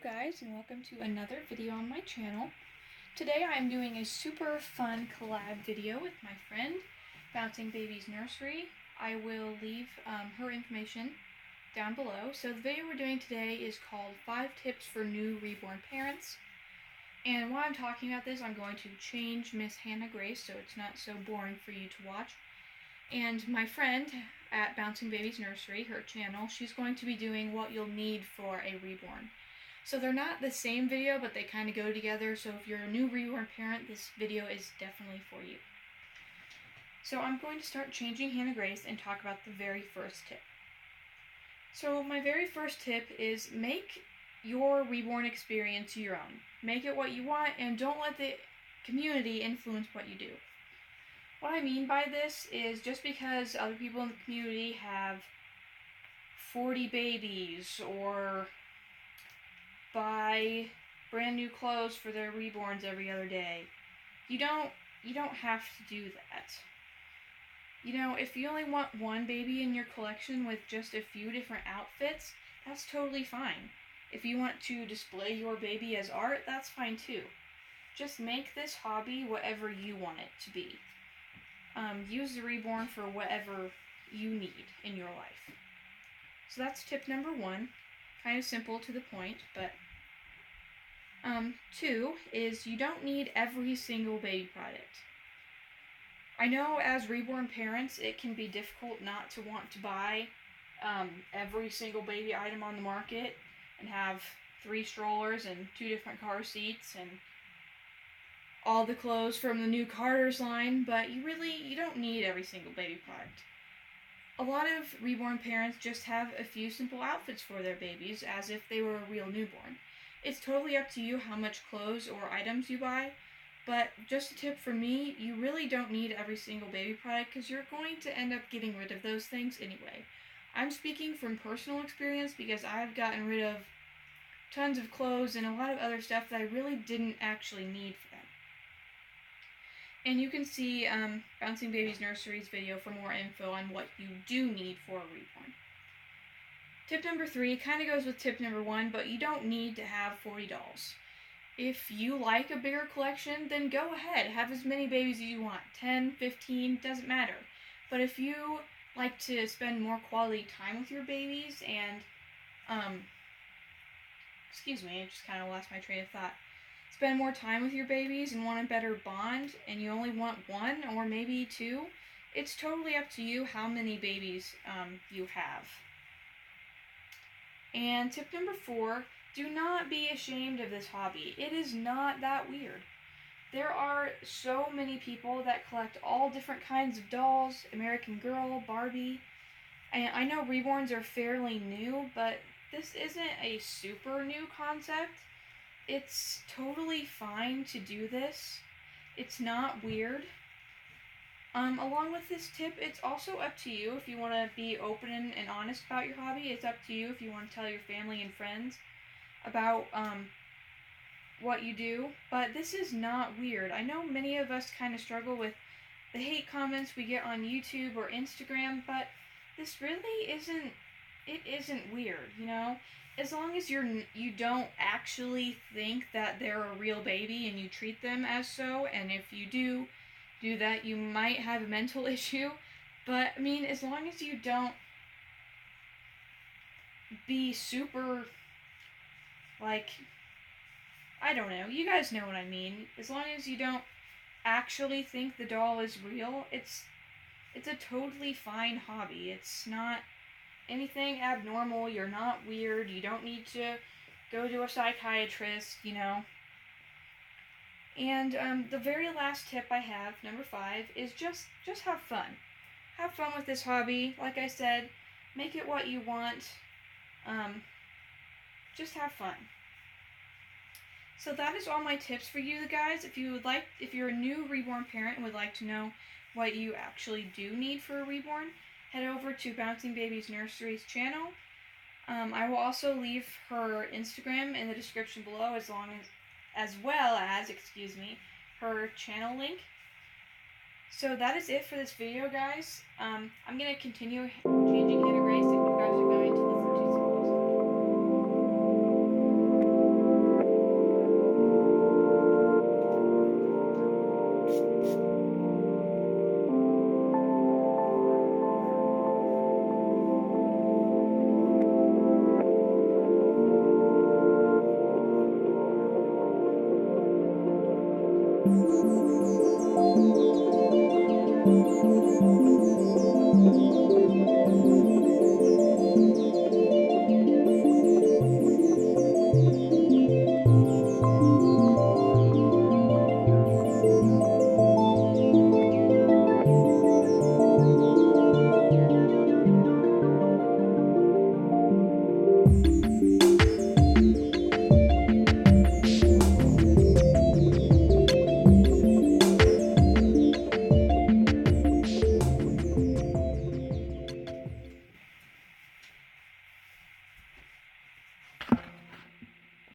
guys, and welcome to another video on my channel. Today I'm doing a super fun collab video with my friend, Bouncing Babies Nursery. I will leave her information down below. So the video we're doing today is called 5 Tips for New Reborn Parents. And while I'm talking about this, I'm going to change Miss Hannah Grace so it's not so boring for you to watch. And my friend at Bouncing Babies Nursery, her channel, she's going to be doing what you'll need for a reborn. So they're not the same video, but they kind of go together. So if you're a new reborn parent, this video is definitely for you. So I'm going to start changing Hannah Grace and talk about the very first tip. So my very first tip is make your reborn experience your own. Make it what you want and don't let the community influence what you do. What I mean by this is just because other people in the community have 40 babies or buy brand new clothes for their reborns every other day, you don't have to do that. You know, if you only want one baby in your collection with just a few different outfits, that's totally fine. If you want to display your baby as art, that's fine too. Just make this hobby whatever you want it to be. Use the reborn for whatever you need in your life. So that's tip number 1. Kind of simple to the point, but 2 is you don't need every single baby product. I know as reborn parents it can be difficult not to want to buy every single baby item on the market and have 3 strollers and 2 different car seats and all the clothes from the new Carter's line, but you don't need every single baby product. A lot of reborn parents just have a few simple outfits for their babies as if they were a real newborn. It's totally up to you how much clothes or items you buy, but just a tip from me, you really don't need every single baby product because you're going to end up getting rid of those things anyway. I'm speaking from personal experience because I've gotten rid of tons of clothes and a lot of other stuff that I really didn't actually need for them. And you can see Bouncing Babies Nursery's video for more info on what you do need for a reborn. Tip number 3 kind of goes with tip number 1, but you don't need to have 40 dolls. If you like a bigger collection, then go ahead. Have as many babies as you want. 10, 15, doesn't matter. But if you like to spend more quality time with your babies and, excuse me, I just kind of lost my train of thought. Spend more time with your babies and want a better bond, and you only want 1 or maybe 2, it's totally up to you how many babies you have. And tip number 4, do not be ashamed of this hobby. It is not that weird. There are so many people that collect all different kinds of dolls, American Girl, Barbie, and I know reborns are fairly new, but this isn't a super new concept. It's totally fine to do this. It's not weird. Along with this tip, it's also up to you if you want to be open and honest about your hobby. It's up to you if you want to tell your family and friends about what you do. But this is not weird. I know many of us kind of struggle with the hate comments we get on YouTube or Instagram, but this really isn't weird, you know? As long as you don't actually think that they're a real baby and you treat them as so, and if you do that, you might have a mental issue, but I mean, as long as you don't be super, like, I don't know, you guys know what I mean. As long as you don't actually think the doll is real, it's a totally fine hobby. It's not anything abnormal, you're not weird, you don't need to go to a psychiatrist, you know. And the very last tip I have, number 5, is just have fun. Have fun with this hobby. Like I said, make it what you want. Just have fun. So that is all my tips for you guys. If you're a new reborn parent and would like to know what you actually do need for a reborn, head over to Bouncing Babies Nursery's channel. I will also leave her Instagram in the description below as well as her channel link. So that is it for this video, guys. I'm going to continue changing Hannah Grace